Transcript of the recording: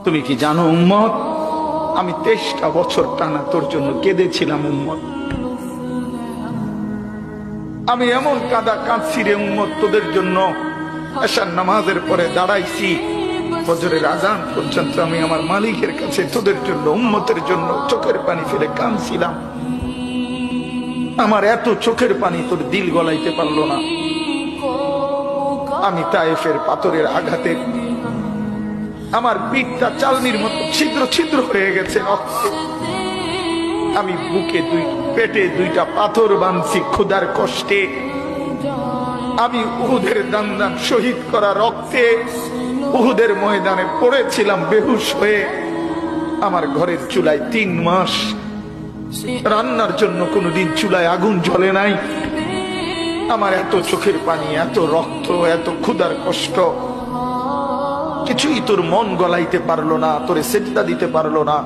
তুমি কি জানো উম্মত, আমি 23টা বছর টানা তোর জন্য কেঁদেছিলাম উম্মত। আমি এমন কাঁদা কাঁদছি রে উম্মত তোদের জন্য। এশার নামাজের পরে দাঁড়াইছি, ফজরের আজান পর্যন্ত আমি আমার মালিকের কাছে তোদের জন্য, উম্মতের জন্য চোখের পানি ফেলে কাঁদছিলাম। আমার এত চোখের পানি তোর দিল গলাইতে পারলো না। আমি তায়েফের পাথরের আঘাতে আমার পিঠটা চালনির মতো ছিদ্র ছিদ্র হয়ে গেছে রক্তে। আমি বুকে পেটে 2টা পাথর বাঁধছি ক্ষুধার কষ্টে। আমি উহুদের দান শহীদ করা রক্তে উহুদের ময়দানে পড়েছিলাম বেহুশ হয়ে। আমার ঘরের চুলায় 3 মাস রান্নার জন্য কোনোদিন চুলায় আগুন জ্বলে নাই। আমার এত চোখের পানি, এত রক্ত, এত ক্ষুধার কষ্ট, কিছুই তোর মন গলাইতে পারলো না, তোরে সেজদা দিতে পারলো না।